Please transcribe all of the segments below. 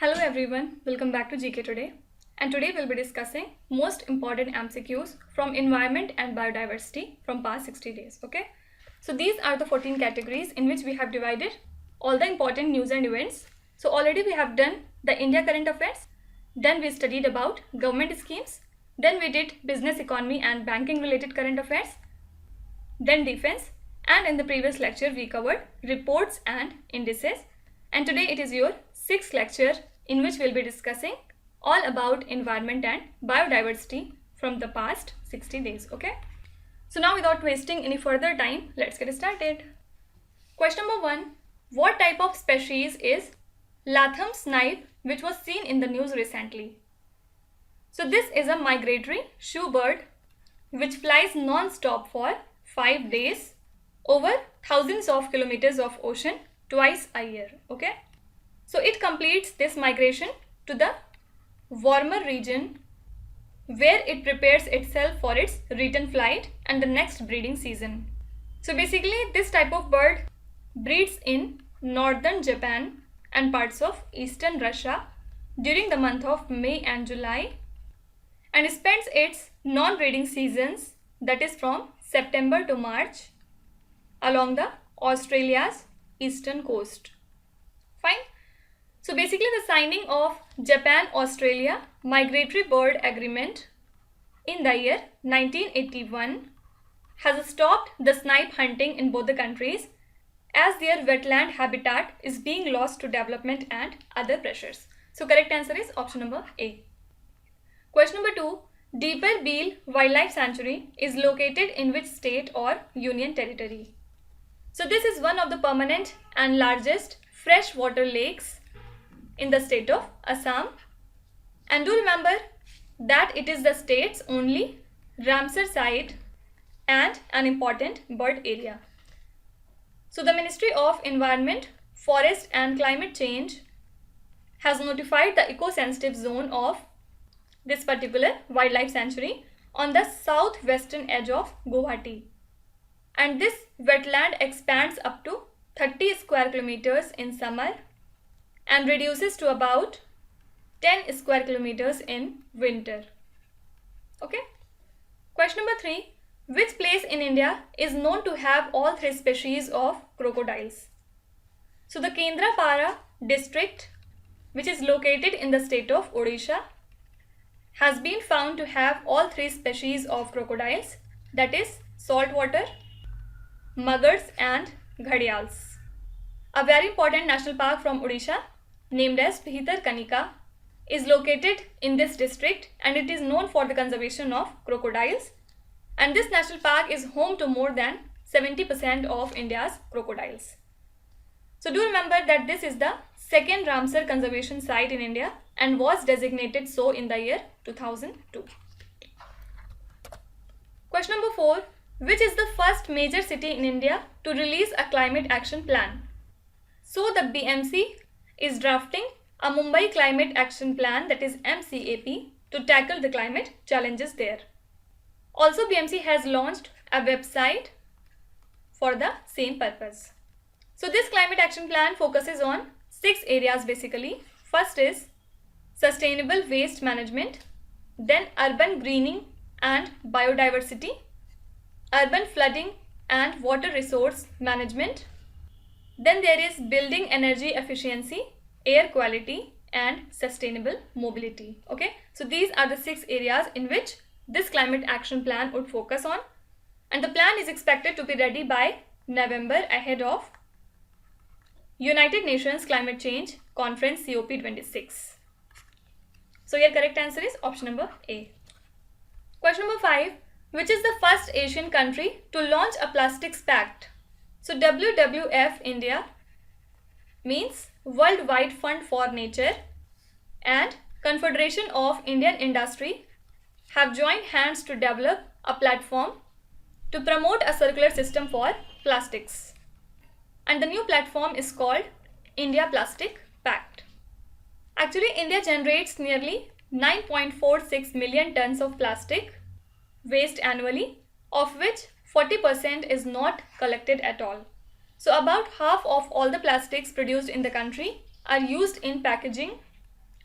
Hello everyone, welcome back to GK Today. And today we'll be discussing most important MCQs from environment and biodiversity from past 60 days. Okay, so these are the 14 categories in which we have divided all the important news and events. So already we have done the India current affairs, then we studied about government schemes, then we did business, economy and banking related current affairs, then defense, and in the previous lecture we covered reports and indices. And today it is your sixth lecture in which we'll be discussing all about environment and biodiversity from the past 60 days. Okay, so now without wasting any further time, let's get started. Question number 1. What type of species is Latham snipe which was seen in the news recently? So this is a migratory shoebird which flies non-stop for 5 days over thousands of kilometers of ocean twice a year. Okay, so it completes this migration to the warmer region where it prepares itself for its return flight and the next breeding season. So basically this type of bird breeds in northern Japan and parts of eastern Russia during the month of May and July and spends its non-breeding seasons, that is from September to March, along the Australia's eastern coast. Fine. So basically the signing of Japan-Australia Migratory Bird Agreement in the year 1981 has stopped the snipe hunting in both the countries as their wetland habitat is being lost to development and other pressures. So correct answer is option number A. Question number 2. Deeper Beale Wildlife Sanctuary is located in which state or union territory? So this is one of the permanent and largest freshwater lakes in the state of Assam, and do remember that it is the state's only Ramsar site and an important bird area. So the Ministry of Environment, Forest and Climate Change has notified the eco-sensitive zone of this particular wildlife sanctuary on the southwestern edge of Guwahati. And this wetland expands up to 30 square kilometers in summer and reduces to about 10 square kilometers in winter. Okay. Question number 3. Which place in India is known to have all 3 species of crocodiles? So the Kendrapara district, which is located in the state of Odisha, has been found to have all 3 species of crocodiles, that is saltwater, muggers and ghadials. A very important national park from Odisha named as Bhitarkanika is located in this district and it is known for the conservation of crocodiles, and this national park is home to more than 70% of India's crocodiles. So do remember that this is the second Ramsar conservation site in India and was designated so in the year 2002. Question number 4. Which is the first major city in India to release a climate action plan? So the BMC is drafting a Mumbai Climate Action Plan, that is MCAP, to tackle the climate challenges there. Also BMC has launched a website for the same purpose. So this climate action plan focuses on 6 areas basically. First is sustainable waste management, then urban greening and biodiversity, urban flooding and water resource management, then there is building energy efficiency, air quality and sustainable mobility. Okay, so these are the 6 areas in which this climate action plan would focus on, and the plan is expected to be ready by November ahead of United Nations Climate Change Conference COP26. So your correct answer is option number A. Question number 5. Which is the first Asian country to launch a plastics pact? So WWF India means Worldwide Fund for Nature and Confederation of Indian Industry have joined hands to develop a platform to promote a circular system for plastics. And the new platform is called India Plastic Pact. Actually, India generates nearly 9.46 million tons of plastic waste annually, of which 40% is not collected at all. So about half of all the plastics produced in the country are used in packaging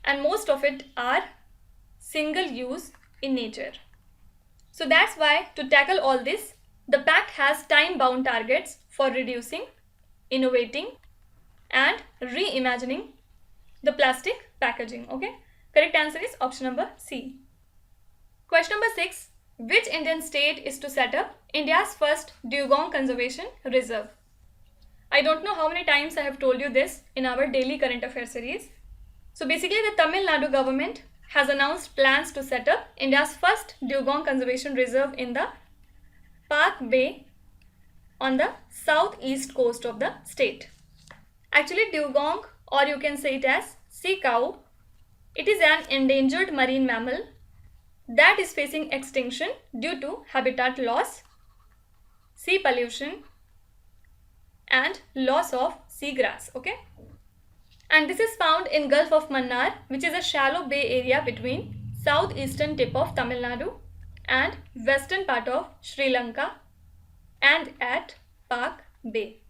and most of it are single use in nature. So that's why to tackle all this, the pact has time-bound targets for reducing, innovating and reimagining the plastic packaging. Okay, correct answer is option number C. Question number 6. Which Indian state is to set up India's first dugong conservation reserve? I don't know how many times I have told you this in our daily current affairs series. So basically the Tamil Nadu government has announced plans to set up India's first dugong conservation reserve in the Park Bay on the southeast coast of the state. Actually dugong, or you can say it as sea cow, it is an endangered marine mammal that is facing extinction due to habitat loss, sea pollution and loss of seagrass. Okay, and this is found in Gulf of Mannar, which is a shallow bay area between southeastern tip of Tamil Nadu and western part of Sri Lanka and at Park Bay.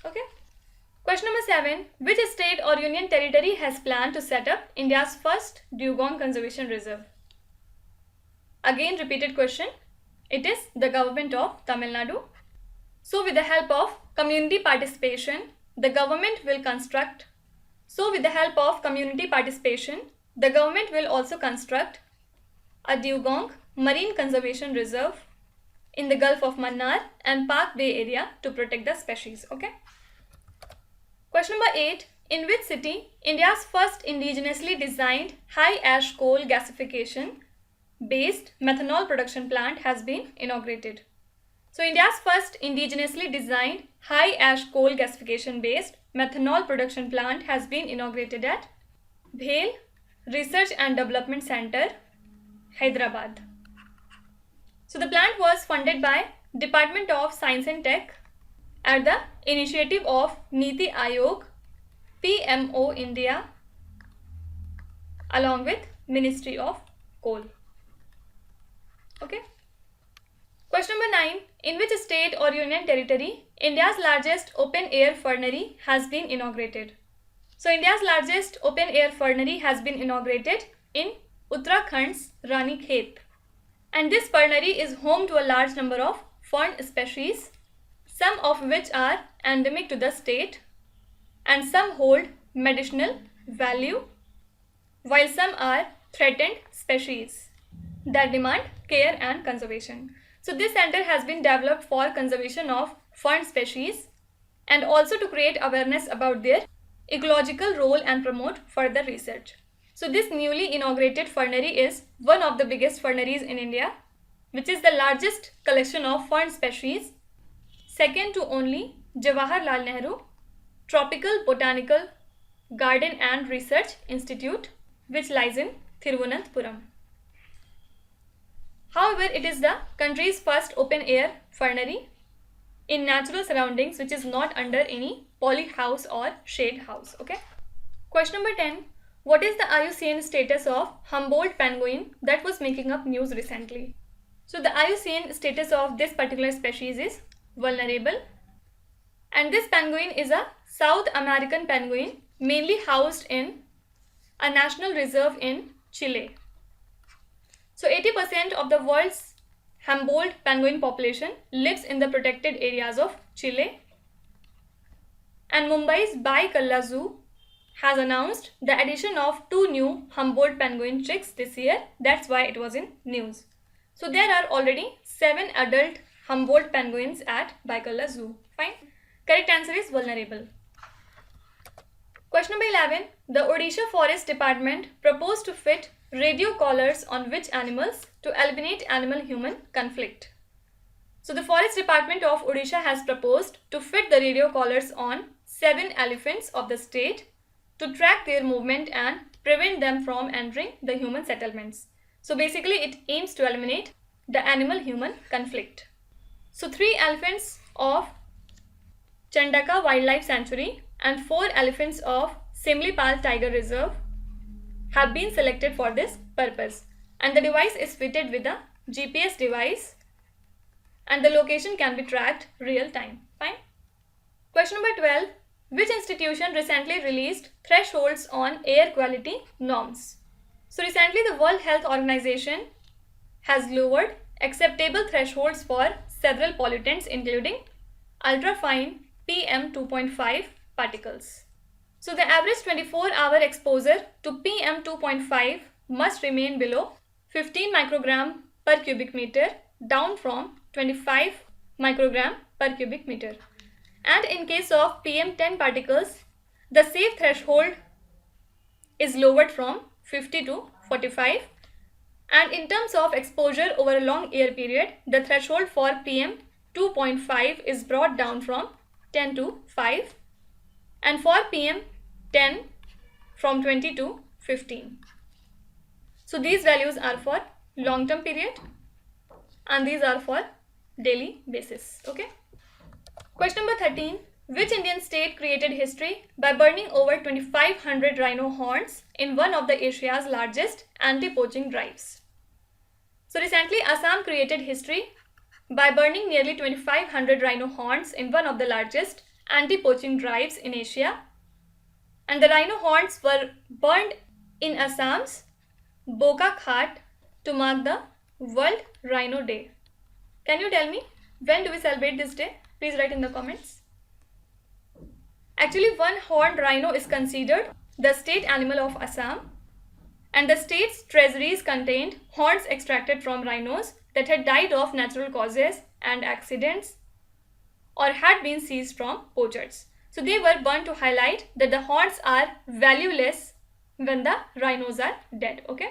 Okay. Question number 7. Which state or union territory has planned to set up India's first dugong conservation reserve? Again repeated question. It is the government of Tamil Nadu. So with the help of community participation, the government will also construct a dugong marine conservation reserve in the Gulf of Mannar and Park Bay area to protect the species. Okay. Question number 8. In which city India's first indigenously designed high ash coal gasification based methanol production plant has been inaugurated? So India's first indigenously designed high ash coal gasification based methanol production plant has been inaugurated at Bhel Research and Development Center, Hyderabad. So the plant was funded by Department of Science and Tech at the initiative of Niti Aayog, PMO India, along with Ministry of Coal. Okay. Question number 9. In which state or union territory India's largest open air fernery has been inaugurated? So India's largest open air fernery has been inaugurated in Uttarakhand's Ranikhet. And this fernery is home to a large number of fern species, some of which are endemic to the state and some hold medicinal value, while some are threatened species that demand care and conservation. So this center has been developed for conservation of fern species and also to create awareness about their ecological role and promote further research. So this newly inaugurated fernery is one of the biggest ferneries in India, which is the largest collection of fern species, second to only Jawaharlal Nehru Tropical Botanical Garden and Research Institute, which lies in Thiruvananthapuram. However, it is the country's first open air fernery in natural surroundings, which is not under any poly house or shade house. Okay. Question number 10. What is the IUCN status of Humboldt penguin that was making up news recently? So the IUCN status of this particular species is vulnerable, and this penguin is a South American penguin mainly housed in a national reserve in Chile. So 80% of the world's Humboldt penguin population lives in the protected areas of Chile, and Mumbai's Baikalla Zoo has announced the addition of 2 new Humboldt penguin chicks this year. That's why it was in news. So there are already 7 adult Humboldt penguins at Baikalla Zoo. Fine. Correct answer is vulnerable. Question number 11. The Odisha Forest Department proposed to fit radio collars on which animals to eliminate animal-human conflict? So the Forest Department of Odisha has proposed to fit the radio collars on 7 elephants of the state to track their movement and prevent them from entering the human settlements. So basically it aims to eliminate the animal-human conflict. So 3 elephants of Chandaka Wildlife Sanctuary and 4 elephants of Simlipal Tiger Reserve have been selected for this purpose, and the device is fitted with a GPS device and the location can be tracked real time. Fine. Question number 12. Which institution recently released thresholds on air quality norms? So recently the World Health Organization has lowered acceptable thresholds for several pollutants including ultrafine PM 2.5 particles. So the average 24-hour exposure to PM 2.5 must remain below 15 microgram per cubic meter, down from 25 microgram per cubic meter. And in case of PM10 particles, the safe threshold is lowered from 50 to 45. And in terms of exposure over a long air period, the threshold for PM 2.5 is brought down from 10 to 5. And for PM 10 from 20 to 15. So these values are for long-term period and these are for daily basis. Okay. Question number 13. Which Indian state created history by burning over 2500 rhino horns in one of the Asia's largest anti-poaching drives? So recently Assam created history by burning nearly 2500 rhino horns in one of the largest anti-poaching drives in Asia. And the rhino horns were burned in Assam's Boka Ghat to mark the World Rhino Day. Can you tell me when do we celebrate this day? Please write in the comments. Actually, one horned rhino is considered the state animal of Assam, and the state's treasuries contained horns extracted from rhinos that had died of natural causes and accidents or had been seized from poachers. So they were burned to highlight that the horns are valueless when the rhinos are dead. Okay.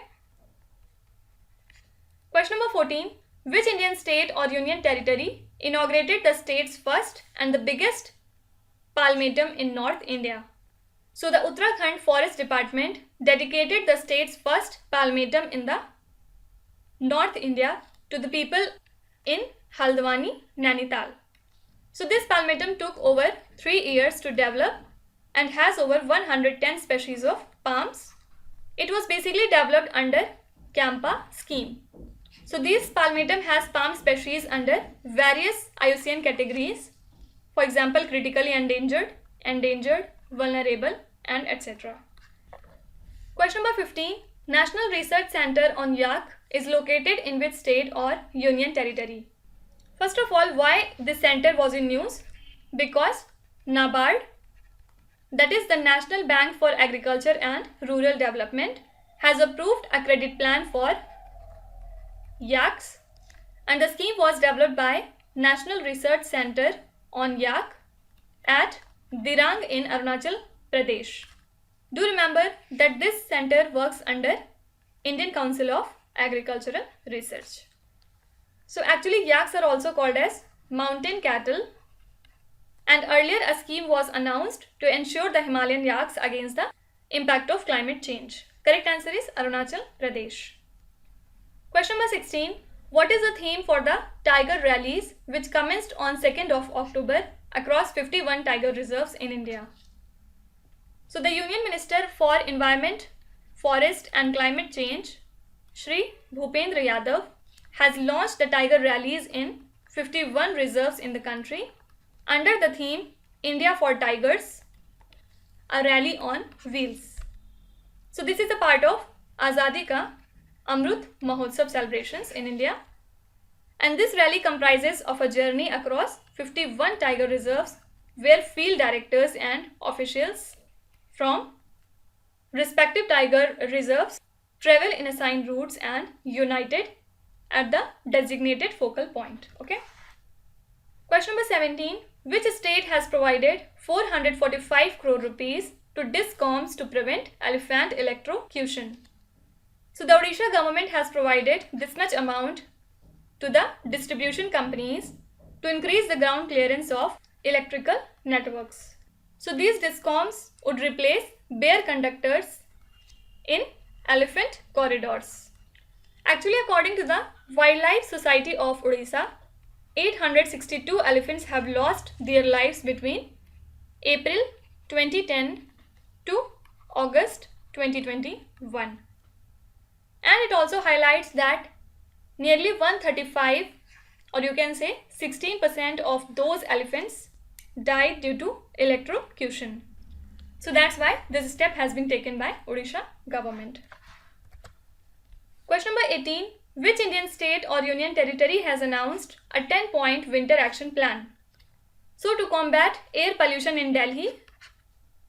Question number 14. Which Indian state or union territory inaugurated the state's first and the biggest palmatum in North India? So the Uttarakhand Forest Department dedicated the state's first palmatum in the North India to the people in Haldwani, Nainital. So this palmatum took over 3 years to develop and has over 110 species of palms. It was basically developed under Campa scheme. So this palmatum has palm species under various IUCN categories. For example, critically endangered, endangered, vulnerable, and etc. Question number 15. National Research Center on Yak is located in which state or union territory? First of all, why this center was in news? Because NABARD, that is the National Bank for Agriculture and Rural Development, has approved a credit plan for yaks, and the scheme was developed by National Research Center on Yak at Dirang in Arunachal Pradesh. Do remember that this center works under Indian Council of Agricultural Research. So actually yaks are also called as mountain cattle, and earlier a scheme was announced to ensure the Himalayan yaks against the impact of climate change. Correct answer is Arunachal Pradesh. Question number 16. What is the theme for the tiger rallies which commenced on 2nd of October across 51 tiger reserves in India? So the Union Minister for Environment, Forest and Climate Change, Shri Bhupendra Yadav, has launched the tiger rallies in 51 reserves in the country under the theme India for Tigers, a rally on wheels. So this is a part of Azadi Ka Amrut Mahotsav celebrations in India, and this rally comprises of a journey across 51 tiger reserves where field directors and officials from respective tiger reserves travel in assigned routes and united at the designated focal point. Okay. Question number 17. Which state has provided 445 crore rupees to DISCOMs to prevent elephant electrocution? So the Odisha government has provided this much amount to the distribution companies to increase the ground clearance of electrical networks. So these DISCOMs would replace bare conductors in elephant corridors. Actually, according to the Wildlife Society of Odisha, 862 elephants have lost their lives between April 2010 to August 2021. And it also highlights that nearly 135, or you can say 16% of those elephants died due to electrocution. So that's why this step has been taken by Odisha government. Question number 18. Which Indian state or union territory has announced a 10-point winter action plan? So to combat air pollution in Delhi,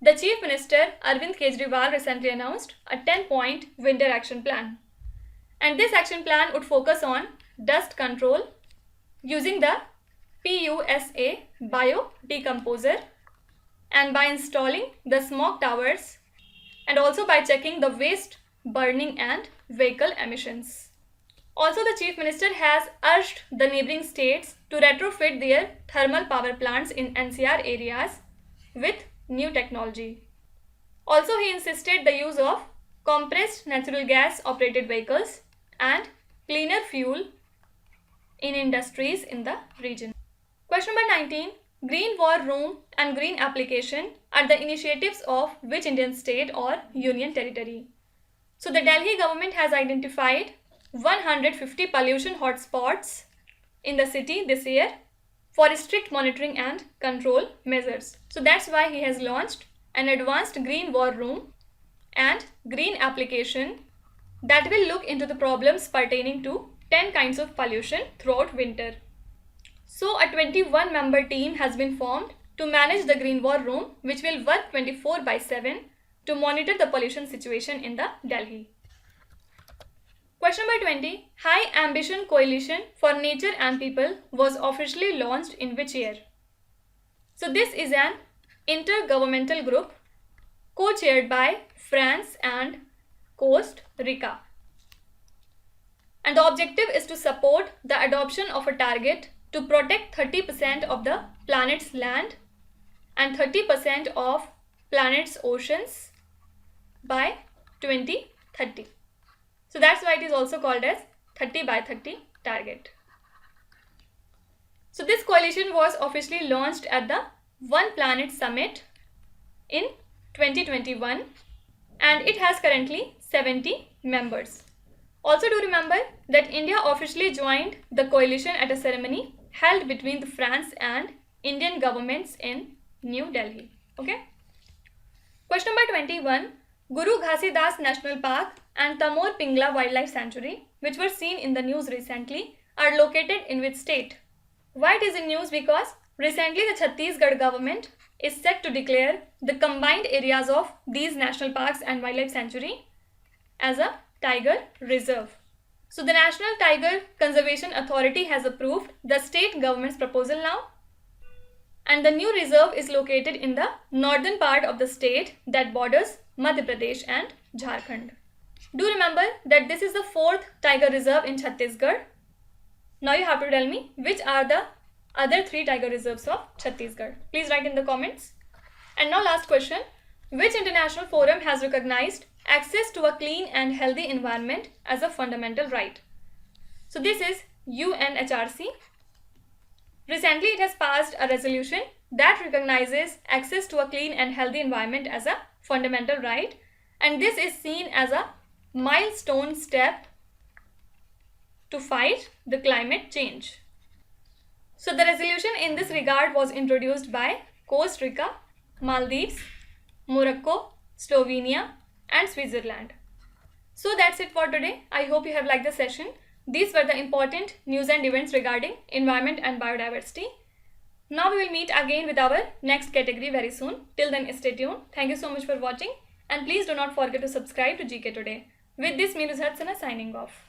the Chief Minister Arvind Kejriwal recently announced a 10-point winter action plan. And this action plan would focus on dust control using the PUSA biodecomposer, and by installing the smog towers, and also by checking the waste burning and vehicle emissions. Also, the Chief Minister has urged the neighbouring states to retrofit their thermal power plants in NCR areas with new technology. Also, he insisted the use of compressed natural gas operated vehicles and cleaner fuel in industries in the region. Question number 19. Green War Room and Green Application are the initiatives of which Indian state or union territory? So the Delhi government has identified 150 pollution hotspots in the city this year for strict monitoring and control measures. So that's why he has launched an advanced Green War Room and Green Application that will look into the problems pertaining to 10 kinds of pollution throughout winter. So a 21-member team has been formed to manage the Green War Room, which will work 24/7 to monitor the pollution situation in the Delhi. Question number 20. High Ambition Coalition for Nature and People was officially launched in which year? So this is an intergovernmental group co-chaired by France and Costa Rica. And the objective is to support the adoption of a target to protect 30% of the planet's land and 30% of planet's oceans by 2030. So that's why it is also called as 30x30 target. So this coalition was officially launched at the One Planet Summit in 2021 and it has currently 70 members. Also do remember that India officially joined the coalition at a ceremony held between the France and Indian governments in New Delhi. Okay. Question number 21. Guru Ghasidas National Park and Tamor Pingla Wildlife Sanctuary, which were seen in the news recently, are located in which state? Why it is in news? Because recently the Chhattisgarh government is set to declare the combined areas of these national parks and wildlife sanctuary as a tiger reserve. So the National Tiger Conservation Authority has approved the state government's proposal now, and the new reserve is located in the northern part of the state that borders Madhya Pradesh and Jharkhand. Do remember that this is the 4th tiger reserve in Chhattisgarh. Now you have to tell me which are the other 3 tiger reserves of Chhattisgarh. Please write in the comments. And now last question. Which international forum has recognized access to a clean and healthy environment as a fundamental right? So this is UNHRC. Recently it has passed a resolution that recognizes access to a clean and healthy environment as a fundamental right, and this is seen as a milestone step to fight the climate change. So the resolution in this regard was introduced by Costa Rica, Maldives, Morocco, Slovenia and Switzerland. So that's it for today. I hope you have liked the session. These were the important news and events regarding environment and biodiversity. Now we will meet again with our next category very soon. Till then, stay tuned. Thank you so much for watching and please do not forget to subscribe to GK Today. With this, Meenu Hatsana signing off.